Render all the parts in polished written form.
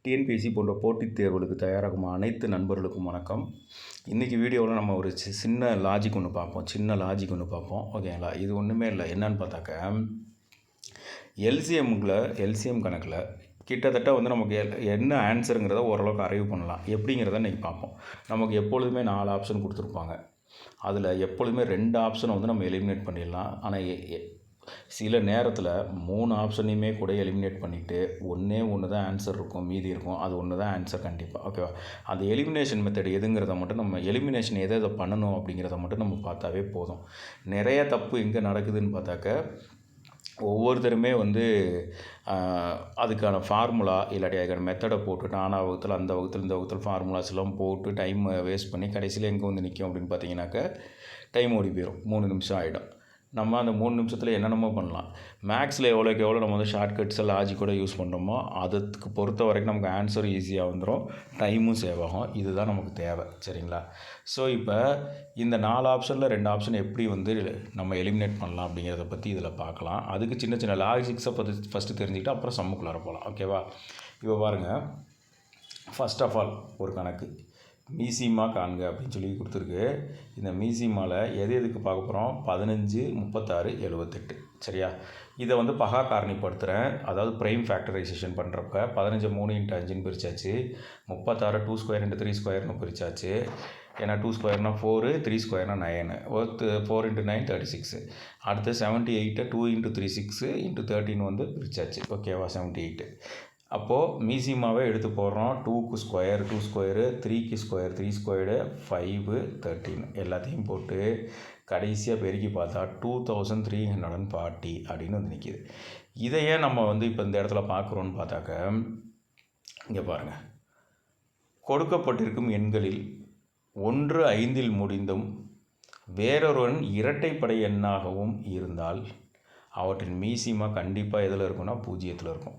TNPSC போன்ற போட்டித் தேர்வுகளுக்கு தயாராகும் அனைத்து நண்பர்களுக்கும் வணக்கம். இன்றைக்கி வீடியோவில் நம்ம ஒரு சின்ன லாஜிக் ஒன்று பார்ப்போம். ஓகேங்களா? இது ஒன்றுமே இல்லை. என்னன்னு பார்த்தாக்க, எல்சிஎம் கணக்கில் கிட்டத்தட்ட நமக்கு என்ன ஆன்சருங்கிறத ஓரளவுக்கு அரைவ் பண்ணலாம். எப்படிங்கிறத இன்றைக்கி பார்ப்போம். நமக்கு எப்பொழுதுமே 4 ஆப்ஷன் கொடுத்துருப்பாங்க. அதில் எப்பொழுதுமே 2 ஆப்ஷனை நம்ம எலிமினேட் பண்ணிடலாம். ஆனால் சில நேரத்தில் 3 ஆப்ஷனையுமே கூட எலிமினேட் பண்ணிவிட்டு ஒன்று தான் ஆன்சர் இருக்கும், மீதி இருக்கும். அது ஒன்று தான் ஆன்சர் கண்டிப்பாக. ஓகேவா? அந்த எலிமினேஷன் மெத்தட் எதுங்கிறத மட்டும் நம்ம எலிமினேஷன் எதை பண்ணணும் அப்படிங்கிறத மட்டும் நம்ம பார்த்தாவே போதும். நிறைய தப்பு எங்கே நடக்குதுன்னு பார்த்தாக்க, ஒவ்வொருத்தருமே அதுக்கான ஃபார்முலா இல்லாட்டி அதுக்கான மெத்தடை போட்டுட்டு அந்த வகுத்தில் இந்த வகுத்தில் ஃபார்முலாஸ்லாம் போட்டு டைம் வேஸ்ட் பண்ணி கடைசியில் எங்கே நிற்கும் அப்படின்னு பார்த்தீங்கன்னாக்க, டைம் ஓடி போயிடும். 3 நிமிஷம் ஆகிடும். நம்ம அந்த 3 நிமிஷத்தில் என்னென்னமோ பண்ணலாம். மேக்ஸில் எவ்வளோக்கு எவ்வளோ நம்ம ஷார்ட்கட்ஸை லாஜிக்கோட யூஸ் பண்ணுறோமோ அதுக்கு பொறுத்த வரைக்கும் நமக்கு ஆன்சர் ஈஸியாக வந்துடும், டைமும் சேவ் ஆகும். இதுதான் நமக்கு தேவை. சரிங்களா? ஸோ இப்போ இந்த 4 ஆப்ஷனில் 2 ஆப்ஷன் எப்படி நம்ம எலிமினேட் பண்ணலாம் அப்படிங்கிறத பற்றி இதில் பார்க்கலாம். அதுக்கு சின்ன சின்ன லாஜிக்ஸை பற்றி ஃபஸ்ட்டு தெரிஞ்சுக்கிட்டு அப்புறம் சம்முக்குள்ளார போகலாம். ஓகேவா? இப்போ பாருங்கள், ஃபஸ்ட் ஆஃப் ஆல் ஒரு கணக்கு மீசிமா காண்க அப்படின்னு சொல்லி கொடுத்துருக்கு. இந்த மீசிமாவில் எதுக்கு பார்க்க போகிறோம்? 15, 36, 78. சரியா? இதை பகா காரணிப்படுத்துகிறேன். அதாவது ப்ரைம் ஃபேக்டரைசேஷன் பண்ணுறப்ப 15 3 × 5ன்னு பிரித்தாச்சு. 36 2 ஸ்கொயர் × 3 ஸ்கொயர்னு பிரித்தாச்சு. ஏன்னா 2 ஸ்கொயர்னால் 4, 3 ஸ்கொயர்னால் 9. 4 × 9 36. அடுத்து 78 2 × 3 6 × 13 பிரித்தாச்சு. ஓகேவா? 78. அப்போது மீசிமாவே எடுத்து போடுறோம். 2க்கு ஸ்கொயர் 2 ஸ்கொயரு, 3க்கு ஸ்கொயர் 3 ஸ்கொயரு, 5 13 எல்லாத்தையும் போட்டு கடைசியாக பெருக்கி பார்த்தா 2340 அப்படின்னு நிற்கிது. இதையே நம்ம இப்போ இந்த இடத்துல பார்க்குறோன்னு பார்த்தாக்க, இங்கே பாருங்கள், கொடுக்கப்பட்டிருக்கும் எண்களில் ஒன்று 5இல் முடிந்தும் வேறொருவன் இரட்டைப்படை எண்ணாகவும் இருந்தால் அவற்றின் மீசிமா கண்டிப்பாக எதில் இருக்குன்னா 0த்தில் இருக்கும்.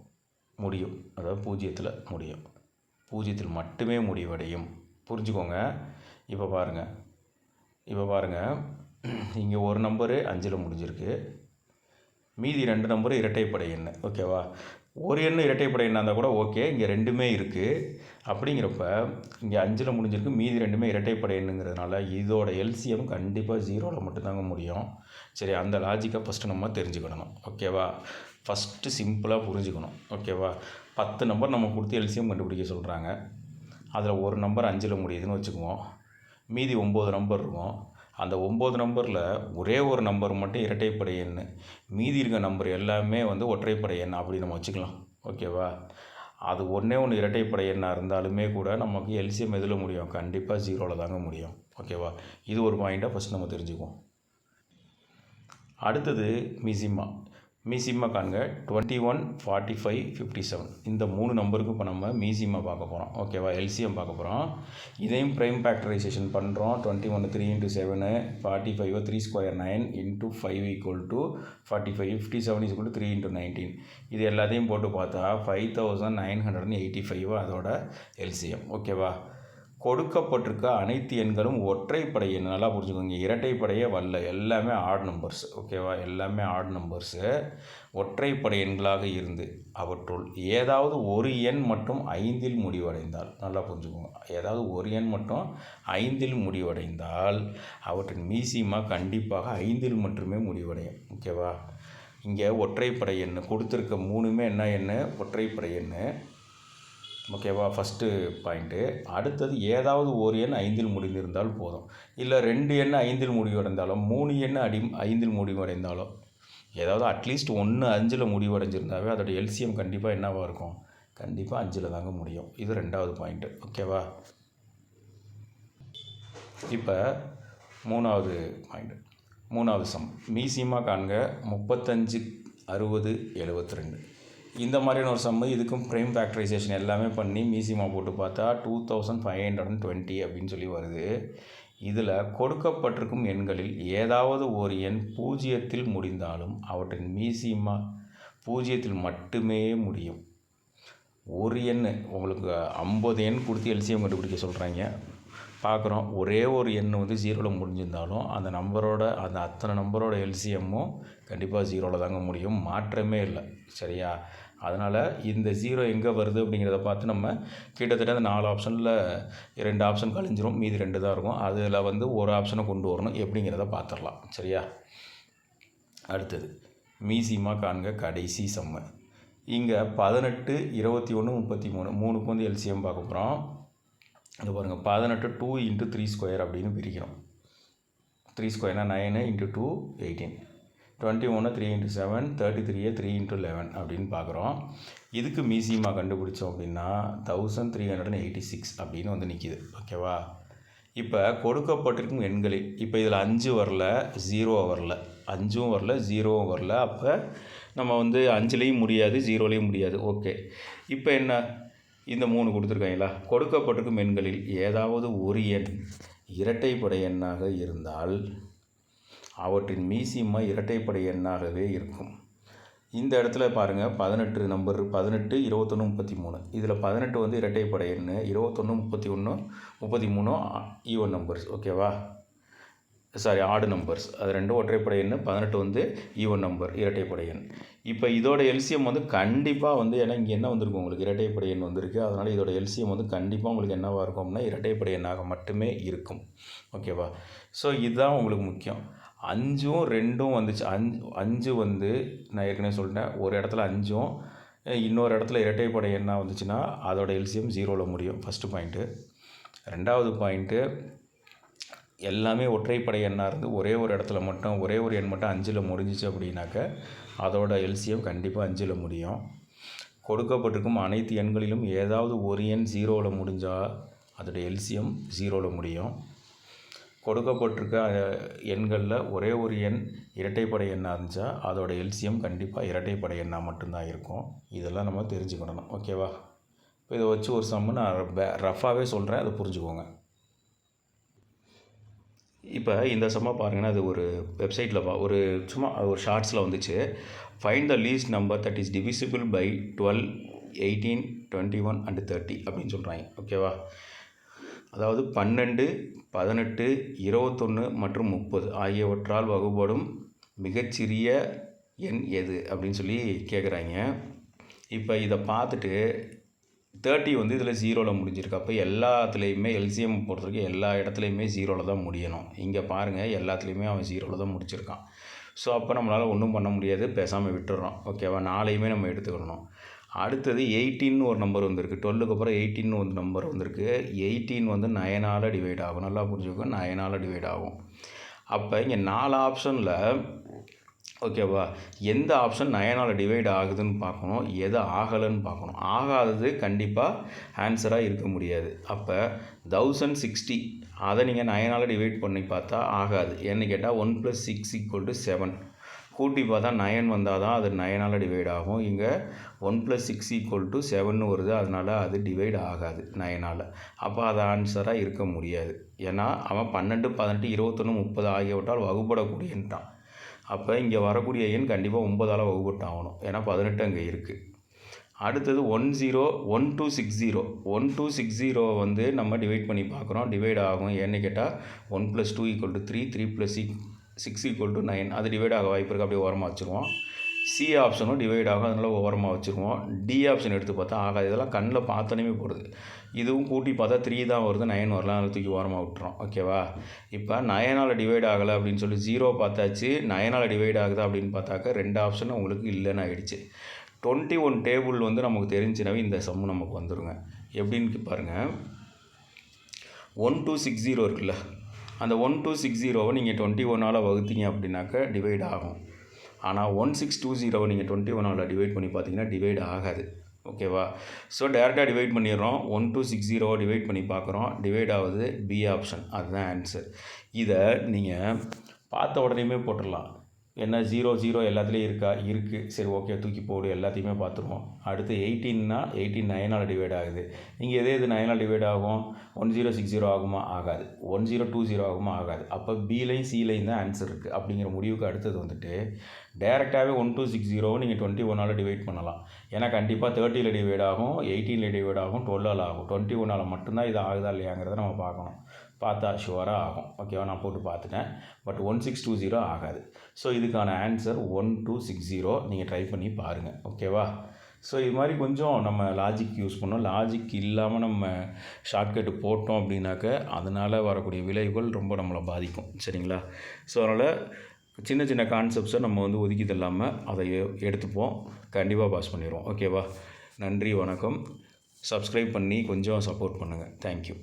முடியும். அதாவது 0த்தில் முடியும். 0த்தில் மட்டுமே முடிவடையும். புரிஞ்சுக்கோங்க. இப்போ பாருங்கள், இங்கே ஒரு நம்பரு 5ல் முடிஞ்சிருக்கு, மீதி 2 நம்பரு இரட்டைப்படை எண். ஓகேவா? ஒரு எண்ணு இரட்டைப்படை எண்ணாக இருந்தால் கூட ஓகே. இங்கே 2மே இருக்குது. அப்படிங்கிறப்ப இங்கே 5ல் முடிஞ்சிருக்கு, மீதி 2மே இரட்டைப்படை எண்ணுங்கிறதுனால இதோட எல்சிஎம் கண்டிப்பாக 0வில் மட்டும்தாங்க முடியும். சரி, அந்த லாஜிக்கை ஃபஸ்ட்டு நம்ம தெரிஞ்சுக்கணும். ஓகேவா? ஃபஸ்ட்டு சிம்பிளாக புரிஞ்சுக்கணும். ஓகேவா? 10 நம்பர் நம்ம கொடுத்து எல்சிஎம் கண்டுபிடிக்க சொல்கிறாங்க. அதில் ஒரு நம்பர் 5ல் முடியுதுன்னு வச்சுக்குவோம். மீதி 9 நம்பர் இருக்கும். அந்த 9 நம்பரில் ஒரே ஒரு நம்பர் மட்டும் இரட்டைப்படை எண், மீதி இருக்க நம்பர் எல்லாமே ஒற்றைப்படை எண் அப்படி நம்ம வச்சுக்கலாம். ஓகேவா? அது ஒன்றே இரட்டைப்படை எண்ணாக இருந்தாலுமே கூட நமக்கு எல்சிஎம் எதில் முடியும்? கண்டிப்பாக 0வில் தாங்க முடியும். ஓகேவா? இது ஒரு பாயிண்ட்டாக ஃபஸ்ட் நம்ம தெரிஞ்சுக்குவோம். அடுத்தது மீசிமா காண்க 21 45 57. இந்த 3 நம்பருக்கு இப்போ நம்ம மீசிமா பார்க்க போகிறோம். ஓகேவா? எல்சிஎம் பார்க்க போகிறோம். இதையும் ப்ரைம் ஃபேக்டரைசேஷன் பண்ணுறோம். 21 3 × 7, 45 3 ஸ்கொயர் 9 × 5 = 45, 57 = 3 × 19. இது எல்லாத்தையும் போட்டு பார்த்தா 5985 அதோட எல்சிஎம். ஓகேவா? கொடுக்கப்பட்டிருக்க அனைத்து எண்களும் ஒற்றைப்படை எண். நல்லா புரிஞ்சுக்கோங்க, இரட்டைப்படையே வரல, எல்லாமே ஆட் நம்பர்ஸ். ஓகேவா? எல்லாமே ஆட் நம்பர்ஸு, ஒற்றைப்படை எண்களாக இருந்து அவற்றுள் ஏதாவது ஒரு எண் மட்டும் 5ல் முடிவடைந்தால், நல்லா புரிஞ்சுக்கோங்க, ஏதாவது ஒரு எண் மட்டும் 5ல் முடிவடைந்தால் அவற்றின் மீசிமா கண்டிப்பாக 5ல் மட்டுமே முடிவடையும். ஓகேவா? இங்கே ஒற்றைப்படை எண் கொடுத்துருக்க 3மே என்ன எண்? ஒற்றைப்படை எண். ஓகேவா? First point. அடுத்தது ஏதாவது ஒரு எண் 5ல் முடிந்திருந்தால் போதும். இல்லை 2 எண் 5ல் முடிவடைந்தாலும் 3 எண் 5ல் முடிவடைந்தாலும் ஏதாவது அட்லீஸ்ட் 1 5ல் முடிவடைஞ்சிருந்தாவே அதோட எல்சிஎம் கண்டிப்பாக என்னவாக இருக்கும்? கண்டிப்பாக 5ல் தாங்க முடியும். இது 2வது பாயிண்ட்டு. ஓகேவா? இப்போ 3வது பாயிண்ட்டு, 3வது சம். மீசிமா காண்க 35 60 72. இந்த மாதிரியான ஒரு சம்மு. இதுக்கும் ப்ரைம் ஃபேக்டரைசேஷன் எல்லாமே பண்ணி மீசிமா போட்டு பார்த்தா 2520 அப்படின்னு சொல்லி வருது. இதில் கொடுக்கப்பட்டிருக்கும் எண்களில் ஏதாவது ஒரு எண் 0த்தில் முடிந்தாலும் அவற்றின் மீசிமா 0த்தில் மட்டுமே முடியும். ஒரு எண் உங்களுக்கு 50 எண் கொடுத்து எல்சிஎம் கண்டுபிடிக்க சொல்கிறாங்க. பார்க்குறோம், ஒரே ஒரு எண் 0வில் முடிஞ்சிருந்தாலும் அந்த அத்தனை நம்பரோட எல்சிஎம்மும் கண்டிப்பாக 0வில் தாங்க முடியும். மாற்றமே இல்லை. சரியா? அதனால் இந்த 0 எங்கே வருது அப்படிங்கிறத பார்த்து நம்ம கிட்டத்தட்ட அந்த 4 ஆப்ஷனில் 2 ஆப்ஷன் கழிஞ்சிரும், மீதி 2 தான் இருக்கும். அதில் வந்து ஒரு ஆப்ஷனை கொண்டு வரணும் எப்படிங்கிறத பார்த்துடலாம். சரியா? அடுத்தது மீசிமா காண்க கடைசி சம்மு. இங்கே 18, 21, 33 3க்கு வந்து எல்சிஎம் பார்க்க போகிறோம். இங்கே பாருங்கள், 18 2 × 3 ஸ்கொயர் அப்படின்னு பிரிக்கிறோம். 3 ஸ்கொயர்னா 9 × 2 18, 21 3 × 7 33 3 × 11 அப்படின்னு பார்க்குறோம். இதுக்கு மீசிமா கண்டுபிடிச்சோம் அப்படின்னா 1386 அப்படின்னு வந்து நிற்கிது. ஓகேவா? இப்போ கொடுக்கப்பட்டிருக்கும் எண்களில் இப்போ இதில் 5 வரல, 0 வரல, 5ம் வரல, 0வும் வரல. அப்போ நம்ம வந்து 5லேயும் முடியாது, 0லேயும் முடியாது. ஓகே, இப்போ என்ன, இந்த 3 கொடுத்துருக்காங்களா? கொடுக்கப்பட்டிருக்கும் எண்களில் ஏதாவது ஒரு எண் இரட்டைப்படை எண்ணாக இருந்தால் அவற்றின் மீசிமா இரட்டைப்படை எண்ணாகவே இருக்கும். இந்த இடத்துல பாருங்கள், 18 நம்பர் 18, 21, 33. இதில் 18 வந்து இரட்டைப்படை எண், 21, 31, 33 ஈவன் நம்பர்ஸ். ஓகேவா? சாரி, ஆடு நம்பர்ஸ். அது ரெண்டும் ஒற்றைப்படை எண், 18 வந்து ஈவன் நம்பர், இரட்டைப்படை எண். இப்போ இதோட எல்சிஎம் வந்து கண்டிப்பாக வந்து, ஏன்னா இங்கே என்ன வந்திருக்கு உங்களுக்கு, இரட்டைப்படை எண் வந்திருக்கு. அதனால் இதோட எல்சிஎம் வந்து கண்டிப்பாக உங்களுக்கு என்னவாக இருக்கும் அப்படின்னா இரட்டைப்படை எண்ணாக மட்டுமே இருக்கும். ஓகேவா? ஸோ இதுதான் உங்களுக்கு முக்கியம். 5ம் 2ம் வந்துச்சு. 5 வந்து நான் ஏற்கனவே சொல்லிட்டேன், ஒரு இடத்துல 5ம் இன்னொரு இடத்துல இரட்டைப்படை எண்ணாக வந்துச்சுன்னா அதோட எல்சிஎம் 0ல் முடியும். First point. ரெண்டாவது பாயிண்ட்டு, எல்லாமே ஒற்றைப்படை எண்ணாக இருந்து ஒரே ஒரு இடத்துல மட்டும் ஒரே ஒரு எண் மட்டும் 5ல் முடிஞ்சிச்சு அப்படின்னாக்க அதோட எல்சிஎம் கண்டிப்பாக 5ல் முடியும். கொடுக்கப்பட்டிருக்கும் அனைத்து எண்களிலும் ஏதாவது ஒரு எண் 0ல் முடிஞ்சால் அதோட எல்சிஎம் 0ல் முடியும். கொடுக்கப்பட்டிருக்க எண்களில் ஒரே ஒரு எண் இரட்டைப்படை எண்ணாக இருந்துச்சா அதோட எல்சிஎம் கண்டிப்பாக இரட்டைப்படை எண்ணாக மட்டும்தான் இருக்கும். இதெல்லாம் நம்ம தெரிஞ்சுக்கிடணும். ஓகேவா? இப்போ இதை வச்சு ஒரு சம்மு நான் ரஃபாகவே சொல்கிறேன், அதை புரிஞ்சுக்கோங்க. இப்போ இந்த சம்மா பாருங்கன்னா, அது ஒரு வெப்சைட்டில் ஒரு சும்மா ஒரு ஷார்ட்ஸில் வந்துச்சு. Find the least number that is divisible by 12, 18, 21 and 30 அப்படின்னு சொல்கிறாங்க. ஓகேவா? அதாவது 12, 18, 21 மற்றும் 30 ஆகியவற்றால் வகுப்படும் மிகச்சிறிய எண் எது அப்படின்னு சொல்லி கேட்குறாங்க. இப்போ இதை பார்த்துட்டு 30 வந்து இதில் 0ல் முடிஞ்சிருக்கு. அப்போ எல்லாத்துலேயுமே எல்சிஎம் பொறுத்தவரைக்கும் எல்லா இடத்துலையுமே 0ல் தான் முடியணும். இங்கே பாருங்கள், எல்லாத்துலேயுமே அவன் 0ல் தான் முடிச்சிருக்கான். ஸோ அப்போ நம்மளால் ஒன்றும் பண்ண முடியாது, பேசாமல் விட்டுறோம். ஓகேவா? 4ஐயுமே நம்ம எடுத்துக்கிடணும். அடுத்தது 18 ஒரு நம்பர் வந்திருக்கு. 12க்கு அப்புறம் 18 ஒரு நம்பர் வந்திருக்கு. 18 வந்து 9ஆல் டிவைட் ஆகும். நல்லா புரிஞ்சுக்கோங்க, 9ஆல் டிவைட் ஆகும். அப்போ இங்கே 4 ஆப்ஷனில் ஓகேவா, எந்த ஆப்ஷன் 9ஆல் டிவைட் ஆகுதுன்னு பார்க்கணும், எது ஆகலைன்னு பார்க்கணும். ஆகாதது கண்டிப்பாக ஆன்சராக இருக்க முடியாது. அப்போ 1060 அதை நீங்கள் 9ஆல் டிவைட் பண்ணி பார்த்தா ஆகாது. ஏன்னு கேட்டால் 1 + 6 = 7. கூட்டி பார்த்தா 9 வந்தால் தான் அது 9ஆல் டிவைட் ஆகும். இங்கே 1 + 6 = 7 வருது, அதனால் அது டிவைட் ஆகாது 9ஆல். அப்போ அது ஆன்சராக இருக்க முடியாது. ஏன்னா அவன் 12, 18, 21, 30 ஆகியவற்றால் வகுப்படக்கூடியன்ட்டான். அப்போ இங்கே வரக்கூடிய எண் கண்டிப்பாக 9ஆல் வகுப்பட்டு ஆகணும். ஏன்னா 18 அங்கே இருக்குது. அடுத்தது 1 to 60. 1 to 60 வந்து நம்ம டிவைட் பண்ணி பார்க்குறோம், டிவைட் ஆகும். ஏன்னு கேட்டால் 1 + 2 = 3, 3 + 6 = 9. அது டிவைட் ஆக வாய்ப்பு இருக்குது, அப்படியே ஓரமாக வச்சுருவோம். சி ஆப்ஷனும் டிவைட் ஆகும், அதனால் ஓரமாக வச்சுருவோம். டி ஆப்ஷன் எடுத்து பார்த்தா ஆகாது. இதெல்லாம் கண்ணில் பார்த்தோன்னே போடுது. இதுவும் கூட்டி பார்த்தா 3 தான் வருது, 9 வரலாம், அதில் தூக்கி ஓரமாக விட்டுறோம். ஓகேவா? இப்போ 9ஆல் டிவைட் ஆகலை அப்படின்னு சொல்லி 0 பார்த்தாச்சு. 9ஆல் டிவைட் ஆகுதா அப்படின்னு பார்த்தாக்க 2 ஆப்ஷனும் உங்களுக்கு இல்லைன்னு ஆகிடுச்சு. 21 டேபிள் வந்து நமக்கு தெரிஞ்சினவே இந்த சம்மு நமக்கு வந்துடுங்க. எப்படின்னு பாருங்கள், 1 to 60 இருக்குல்ல, அந்த 1 to 60 நீங்கள் 21ஆல் வகுத்தீங்க அப்படின்னாக்க டிவைட் ஆகும். ஆனால் 1620 நீங்கள் 21ஆல் டிவைட் பண்ணி பார்த்தீங்கன்னா டிவைட் ஆகாது. ஓகேவா? ஸோ டேரெக்டாக டிவைட் பண்ணிடுறோம். 1 to 60 டிவைட் பண்ணி பார்க்குறோம், டிவைட் ஆகுது. பி ஆப்ஷன், அதுதான் ஆன்சர். இதை நீங்கள் பார்த்த உடனேயுமே போட்டுடலாம். என்ன 0 0 எல்லாத்துலேயும் இருக்கா? இருக்குது. சரி, ஓகே, தூக்கி போடு, எல்லாத்தையுமே பார்த்துருவோம். அடுத்து 18னா 18 9ஆல் டிவைட் ஆகுது. இங்கே எது 9ஆல் டிவைட் ஆகும்? 1060 ஆகுமா? ஆகாது. 1020 ஆகுமா? ஆகாது. அப்போ பிலையும் சிலையும் தான் ஆன்சர் இருக்குது. அப்படிங்கிற முடிவுக்கு அடுத்தது வந்துட்டு டேரெக்டாகவே 1 to 60 நீங்கள் 21ஆல் டிவைட் பண்ணலாம். ஏன்னா கண்டிப்பாக 30ல் டிவைட் ஆகும், 18ல் டிவைட் ஆகும், 12ஆல் ஆகும். 21ஆல் மட்டும்தான் இது ஆகுதா இல்லையாங்கிறத நம்ம பார்க்கணும். பார்த்தா ஷுவராக ஆகும். ஓகேவா? நான் போட்டு பார்த்துட்டேன். பட் 1620 ஆகாது. ஸோ இதுக்கான ஆன்சர் 1 to 60. நீங்கள் ட்ரை பண்ணி பாருங்கள். ஓகேவா? ஸோ இது மாதிரி கொஞ்சம் நம்ம லாஜிக் யூஸ் பண்ணோம். லாஜிக் இல்லாமல் நம்ம ஷார்ட்கட்டு போட்டோம் அப்படின்னாக்க அதனால் வரக்கூடிய விளைவுகள் ரொம்ப நம்மளை பாதிக்கும். சரிங்களா? ஸோ அதனால் சின்ன சின்ன கான்செப்ட்ஸை நம்ம வந்து ஒதுக்கி தள்ளாமல் அதை எடுத்துப்போம். கண்டிப்பாக பாஸ் பண்ணிடுவோம். ஓகேவா? நன்றி, வணக்கம். சப்ஸ்கிரைப் பண்ணி கொஞ்சம் சப்போர்ட் பண்ணுங்கள். தேங்க்யூ.